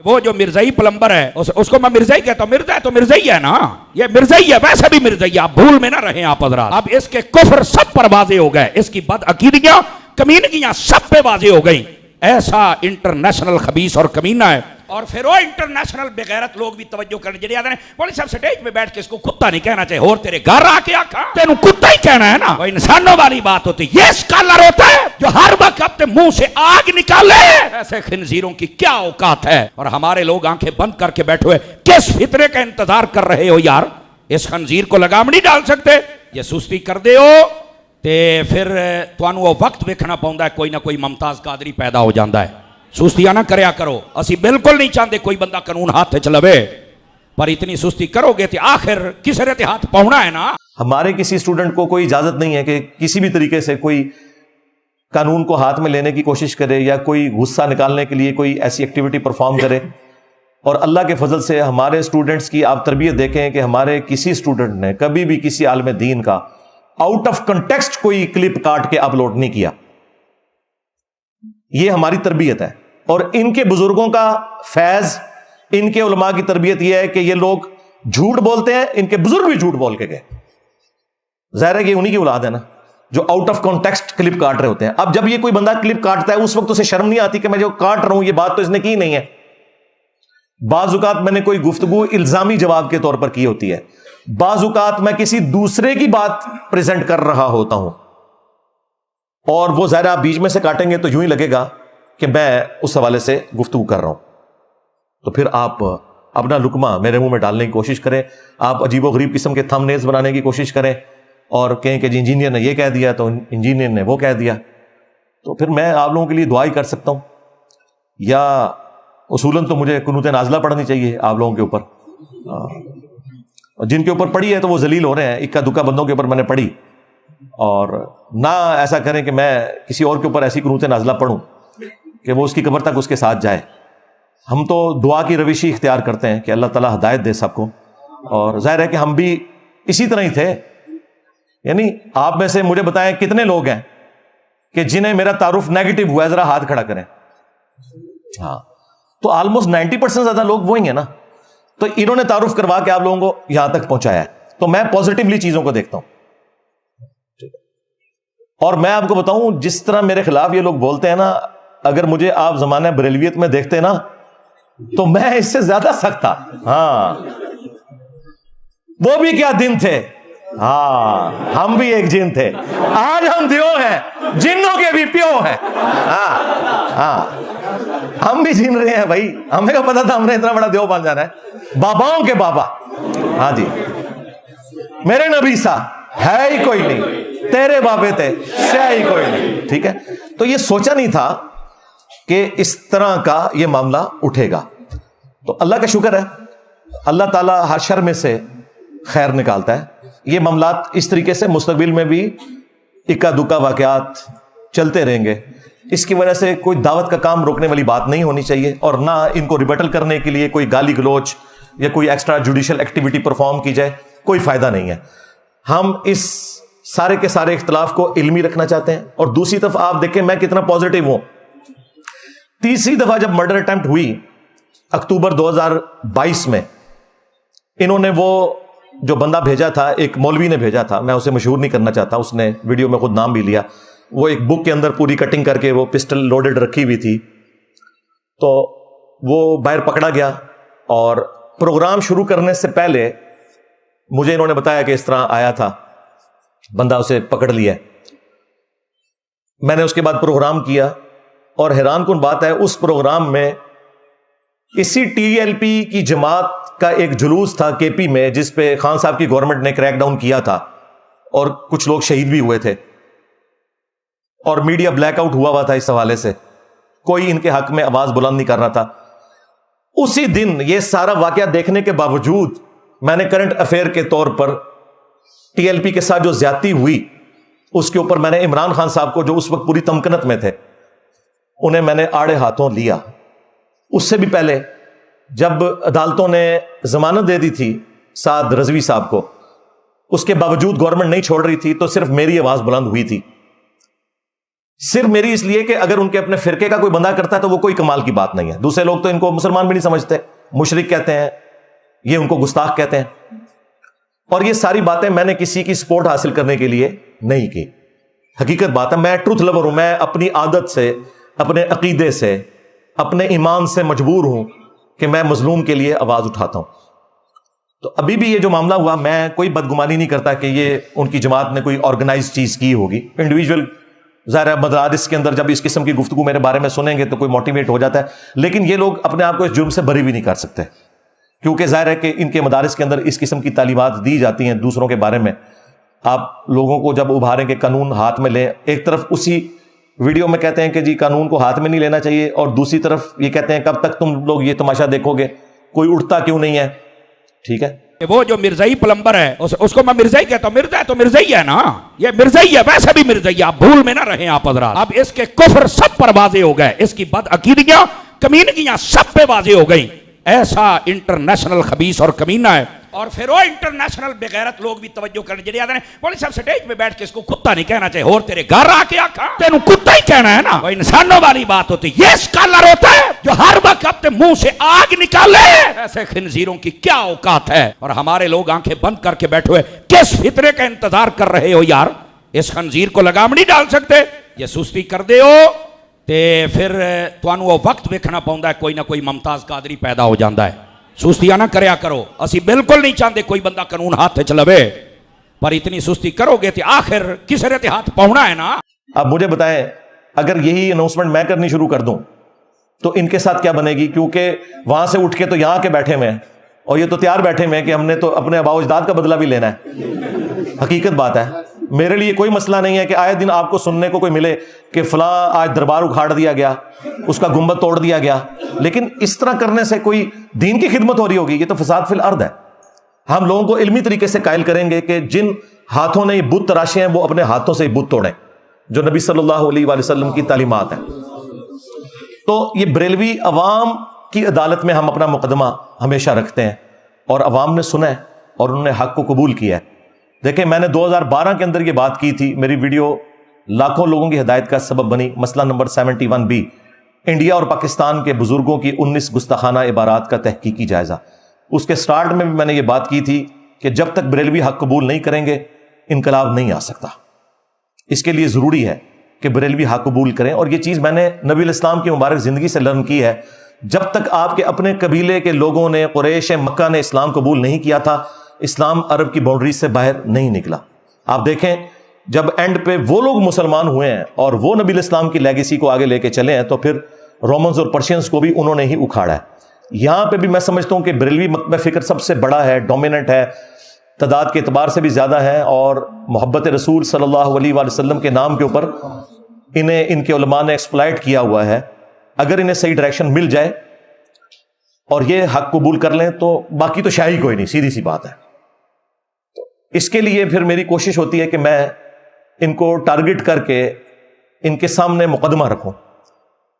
وہ جو مرزائی پلمبر ہے اس کو میں مرزائی کہتا ہوں، مرزا ہے تو مرزائی ہے نا، یہ مرزائی ہے، ویسے بھی مرزائی ہے، آپ بھول میں نہ رہیں آپ حضرات۔ اب اس کے کفر سب پر واضح ہو گئے، اس کی بد عقیدگیاں کمینگیاں سب پہ واضح ہو گئیں، ایسا انٹرنیشنل خبیث اور کمینہ ہے۔ اور پھر وہ انٹرنیشنل بغیرت لوگ بھی توجہ کرنے جڑے آتے ہیں، پولیس صاحب سٹیج پہ بیٹھ کے اس کو کتا نہیں کہنا چاہیے، اور تیرے گھر آ کے آکھا تینوں کتا ہی کہنا ہے نا، وہ انسانوں والی بات ہوتی۔ یہ اسکالر ہوتا ہے جو ہر وقت اپنے منہ سے آگ نکالے، ایسے خنزیروں کی کیا اوقات ہے۔ اور ہمارے لوگ آنکھیں بند کر کے بیٹھے ہوئے کس فتنے کا انتظار کر رہے ہو یار؟ اس خنزیر کو لگام نہیں ڈال سکتے؟ یہ سستی کر دے ہو تے پھر تانوں وہ وقت ویکھنا پوندا ہے، کوئی نہ کوئی ممتاز قادری پیدا ہو جاندا ہے۔ سستیاں نہ کریا کرو، اسی بالکل نہیں چاہتے کوئی بندہ قانون ہاتھ چلوے، پر اتنی سستی کرو گے تو آخر کس رتے ہاتھ پہنا ہے نا۔ ہمارے کسی اسٹوڈنٹ کو کوئی اجازت نہیں ہے کہ کسی بھی طریقے سے کوئی قانون کو ہاتھ میں لینے کی کوشش کرے یا کوئی غصہ نکالنے کے لیے کوئی ایسی ایکٹیویٹی پرفارم کرے۔ اور اللہ کے فضل سے ہمارے اسٹوڈنٹس کی آپ تربیت دیکھیں کہ ہمارے کسی اسٹوڈنٹ نے کبھی بھی کسی عالم دین کا آؤٹ آف کنٹیکسٹ کوئی کلپ کاٹ کے اپلوڈ نہیں کیا۔ یہ ہماری تربیت ہے، اور ان کے بزرگوں کا فیض، ان کے علماء کی تربیت یہ ہے کہ یہ لوگ جھوٹ بولتے ہیں، ان کے بزرگ بھی جھوٹ بول کے گئے۔ ظاہر ہے کہ انہی کی اولاد ہے نا جو آؤٹ آف کانٹیکسٹ کلپ کاٹ رہے ہوتے ہیں۔ اب جب یہ کوئی بندہ کلپ کاٹتا ہے اس وقت اسے شرم نہیں آتی کہ میں جو کاٹ رہا ہوں یہ بات تو اس نے کی نہیں ہے؟ بعض اوقات میں نے کوئی گفتگو الزامی جواب کے طور پر کی ہوتی ہے، بعض اوقات میں کسی دوسرے کی بات پریزنٹ کر رہا ہوتا ہوں، اور وہ ظاہر آپ بیچ میں سے کاٹیں گے تو یوں ہی لگے گا کہ میں اس حوالے سے گفتگو کر رہا ہوں۔ تو پھر آپ اپنا لقمہ میرے منہ میں ڈالنے کی کوشش کریں، آپ عجیب و غریب قسم کے تھم نیلز بنانے کی کوشش کریں اور کہیں کہ جی انجینئر نے یہ کہہ دیا تو انجینئر نے وہ کہہ دیا، تو پھر میں آپ لوگوں کے لیے دعا ہی کر سکتا ہوں، یا اصولاً تو مجھے قنوت نازلہ پڑھنی چاہیے آپ لوگوں کے اوپر، جن کے اوپر پڑھی ہے تو وہ ذلیل ہو رہے ہیں، اکا دکا بندوں کے اوپر میں نے پڑھی، اور نہ ایسا کریں کہ میں کسی اور کے اوپر ایسی قنوت نازلہ پڑھوں کہ وہ اس کی قبر تک اس کے ساتھ جائے۔ ہم تو دعا کی روشی اختیار کرتے ہیں کہ اللہ تعالیٰ ہدایت دے سب کو، اور ظاہر ہے کہ ہم بھی اسی طرح ہی تھے۔ یعنی آپ میں سے مجھے بتائیں کتنے لوگ ہیں کہ جنہیں میرا تعارف نیگیٹو ہوا ہے، ذرا ہاتھ کھڑا کریں۔ ہاں، تو آلموسٹ 90% زیادہ لوگ وہی ہیں نا، تو انہوں نے تعارف کروا کے آپ لوگوں کو یہاں تک پہنچایا ہے۔ تو میں پازیٹیولی چیزوں کو دیکھتا ہوں، اور میں آپ کو بتاؤں جس طرح میرے خلاف یہ لوگ بولتے ہیں نا، اگر مجھے آپ زمانہ بریلویت میں دیکھتے نا تو میں اس سے زیادہ سخت تھا۔ ہاں، وہ بھی کیا دن تھے، ہاں ہم بھی ایک جن تھے، آج ہم دیو ہیں، جنوں کے بھی پیو ہیں۔ ہاں ہم بھی جن رہے ہیں بھائی، ہمیں کو پتا تھا ہم نے اتنا بڑا دیو بن جانا ہے، باباؤں کے بابا۔ ہاں جی، میرے نبی سا ہے ہی کوئی نہیں، تیرے بابے تھے شے ہی کوئی نہیں۔ ٹھیک ہے، تو یہ سوچا نہیں تھا کہ اس طرح کا یہ معاملہ اٹھے گا۔ تو اللہ کا شکر ہے، اللہ تعالیٰ ہر شر میں سے خیر نکالتا ہے۔ یہ معاملات اس طریقے سے مستقبل میں بھی اکا دکا واقعات چلتے رہیں گے، اس کی وجہ سے کوئی دعوت کا کام روکنے والی بات نہیں ہونی چاہیے، اور نہ ان کو ریبٹل کرنے کے لیے کوئی گالی گلوچ یا کوئی ایکسٹرا جوڈیشل ایکٹیویٹی پرفارم کی جائے، کوئی فائدہ نہیں ہے۔ ہم اس سارے کے سارے اختلاف کو علمی رکھنا چاہتے ہیں، اور دوسری طرف آپ دیکھیں میں کتنا پازیٹیو ہوں۔ تیسری دفعہ جب مرڈر اٹیمپٹ ہوئی اکتوبر 2022 میں، انہوں نے وہ جو بندہ بھیجا تھا، ایک مولوی نے بھیجا تھا، میں اسے مشہور نہیں کرنا چاہتا، اس نے ویڈیو میں خود نام بھی لیا، وہ ایک بک کے اندر پوری کٹنگ کر کے وہ پسٹل لوڈڈ رکھی ہوئی تھی، تو وہ باہر پکڑا گیا، اور پروگرام شروع کرنے سے پہلے مجھے انہوں نے بتایا کہ اس طرح آیا تھا بندہ، اسے پکڑ لیا۔ میں نے اس کے بعد پروگرام کیا، اور حیران کن بات ہے اس پروگرام میں اسی ٹی ایل پی کی جماعت کا ایک جلوس تھا کے پی میں، جس پہ خان صاحب کی گورنمنٹ نے کریک ڈاؤن کیا تھا اور کچھ لوگ شہید بھی ہوئے تھے، اور میڈیا بلیک آؤٹ ہوا تھا اس حوالے سے، کوئی ان کے حق میں آواز بلند نہیں کر رہا تھا۔ اسی دن یہ سارا واقعہ دیکھنے کے باوجود میں نے کرنٹ افیئر کے طور پر ٹی ایل پی کے ساتھ جو زیادتی ہوئی اس کے اوپر میں نے عمران خان صاحب کو، جو اس وقت پوری تمکنت میں تھے، انہیں میں نے آڑے ہاتھوں لیا۔ اس سے بھی پہلے جب عدالتوں نے ضمانت دے دی تھی سعد رضوی صاحب کو، اس کے باوجود گورنمنٹ نہیں چھوڑ رہی تھی، تو صرف میری آواز بلند ہوئی تھی، صرف میری اس لیے کہ اگر ان کے اپنے فرقے کا کوئی بندہ کرتا ہے تو وہ کوئی کمال کی بات نہیں ہے. دوسرے لوگ تو ان کو مسلمان بھی نہیں سمجھتے, مشرک کہتے ہیں, یہ ان کو گستاخ کہتے ہیں. اور یہ ساری باتیں میں نے کسی کی سپورٹ حاصل کرنے کے لیے نہیں کی. حقیقت بات ہے, میں ٹروتھ لور ہوں. میں اپنی عادت سے, اپنے عقیدے سے, اپنے ایمان سے مجبور ہوں کہ میں مظلوم کے لیے آواز اٹھاتا ہوں. تو ابھی بھی یہ جو معاملہ ہوا, میں کوئی بدگمانی نہیں کرتا کہ یہ ان کی جماعت نے کوئی آرگنائز چیز کی ہوگی. انڈیویجول ظاہر ہے مدارس کے اندر جب اس قسم کی گفتگو میرے بارے میں سنیں گے تو کوئی موٹیویٹ ہو جاتا ہے, لیکن یہ لوگ اپنے آپ کو اس جرم سے بری بھی نہیں کر سکتے, کیونکہ ظاہر ہے کہ ان کے مدارس کے اندر اس قسم کی تعلیمات دی جاتی ہیں دوسروں کے بارے میں. آپ لوگوں کو جب ابھاریں کہ قانون ہاتھ میں لیں, ایک طرف اسی ویڈیو میں کہتے ہیں کہ جی قانون کو ہاتھ میں نہیں لینا چاہیے, اور دوسری طرف یہ کہتے ہیں کب تک تم لوگ یہ تماشا دیکھو گے, کوئی اٹھتا کیوں نہیں ہے. ٹھیک ہے, وہ جو مرزائی پلمبر ہے اس کو میں مرزائی کہتا ہوں. مرزا ہے تو مرزائی ہے نا, یہ مرزائی ہے, ویسے بھی مرزائی. آپ بھول میں نہ رہیں آپ حضرات. اب اس کے کفر سب پر واضح ہو گئے, اس کی بدعقیدگیاں کمینگیاں سب پہ واضح ہو گئیں. ایسا انٹرنیشنل خبیث اور کمینہ ہے. اور پھر وہ انٹرنیشنل بغیرت لوگ بھی توجہ کرنے جڑے آتے ہیں, بولے صاحب سٹیج پہ بیٹھ کے اس کو کتا نہیں کہنا چاہیے, اور تیرے گھر آ کے آکھا تینوں کتا ہی کہنا ہے نا. وہ انسانوں والی بات ہوتی. یہ اسکالر ہوتا ہے جو ہر وقت اپنے منہ سے آگ نکالے. ایسے خنزیروں کی کیا اوقات ہے, اور ہمارے لوگ آنکھیں بند کر کے بیٹھے ہوئے کس فطرے کا انتظار کر رہے ہو یار. اس خنزیر کو لگام نہیں ڈال سکتے, یہ سستی کر دے ہو تے پھر تانوں وہ وقت ویکھنا پوندا ہے, کوئی نہ کوئی ممتاز قادری پیدا ہو جاندا ہے. سستیاں نہ کریا کرو, اسی بالکل نہیں چاہتے کوئی بندہ قانون ہاتھ چ لوے, پر اتنی سستی کرو گے تو آخر کس رتے ہاتھ پاؤنا ہے نا. اب مجھے بتائیں, اگر یہی اناؤنسمنٹ میں کرنی شروع کر دوں تو ان کے ساتھ کیا بنے گی, کیونکہ وہاں سے اٹھ کے تو یہاں کے بیٹھے ہوئے ہیں, اور یہ تو تیار بیٹھے ہوئے ہیں کہ ہم نے تو اپنے آباء و اجداد کا بدلہ بھی لینا ہے. حقیقت بات ہے, میرے لیے کوئی مسئلہ نہیں ہے کہ آئے دن آپ کو سننے کو کوئی ملے کہ فلاں آج دربار اکھاڑ دیا گیا, اس کا گنبد توڑ دیا گیا, لیکن اس طرح کرنے سے کوئی دین کی خدمت ہو رہی ہوگی؟ یہ تو فساد فی الارض ہے. ہم لوگوں کو علمی طریقے سے قائل کریں گے کہ جن ہاتھوں نے یہ بت تراشے ہیں وہ اپنے ہاتھوں سے بت توڑیں, جو نبی صلی اللہ علیہ وآلہ وسلم کی تعلیمات ہیں. تو یہ بریلوی عوام کی عدالت میں ہم اپنا مقدمہ ہمیشہ رکھتے ہیں, اور عوام نے سنا ہے اور انہوں نے حق کو قبول کیا ہے. دیکھیں, میں نے 2012 کے اندر یہ بات کی تھی, میری ویڈیو لاکھوں لوگوں کی ہدایت کا سبب بنی. مسئلہ نمبر 71B, انڈیا اور پاکستان کے بزرگوں کی 19 گستاخانہ عبارات کا تحقیقی جائزہ. اس کے سٹارٹ میں بھی میں نے یہ بات کی تھی کہ جب تک بریلوی حق قبول نہیں کریں گے انقلاب نہیں آ سکتا. اس کے لیے ضروری ہے کہ بریلوی حق قبول کریں, اور یہ چیز میں نے نبی الاسلام کی مبارک زندگی سے لرن کی ہے. جب تک آپ کے اپنے قبیلے کے لوگوں نے, قریش مکہ نے اسلام قبول نہیں کیا تھا, اسلام عرب کی باؤنڈری سے باہر نہیں نکلا. آپ دیکھیں, جب اینڈ پہ وہ لوگ مسلمان ہوئے ہیں اور وہ نبی الاسلام کی لیگیسی کو آگے لے کے چلے ہیں, تو پھر رومنز اور پرشینز کو بھی انہوں نے ہی اکھاڑا ہے. یہاں پہ بھی میں سمجھتا ہوں کہ بریلوی مکتبہ فکر سب سے بڑا ہے, ڈومیننٹ ہے, تعداد کے اعتبار سے بھی زیادہ ہے, اور محبت رسول صلی اللہ علیہ وآلہ وسلم کے نام کے اوپر انہیں ان کے علماء نے ایکسپلائٹ کیا ہوا ہے. اگر انہیں صحیح ڈائریکشن مل جائے اور یہ حق قبول کر لیں تو باقی تو شاہی کوئی نہیں, سیدھی سی بات ہے. اس کے لیے پھر میری کوشش ہوتی ہے کہ میں ان کو ٹارگٹ کر کے ان کے سامنے مقدمہ رکھوں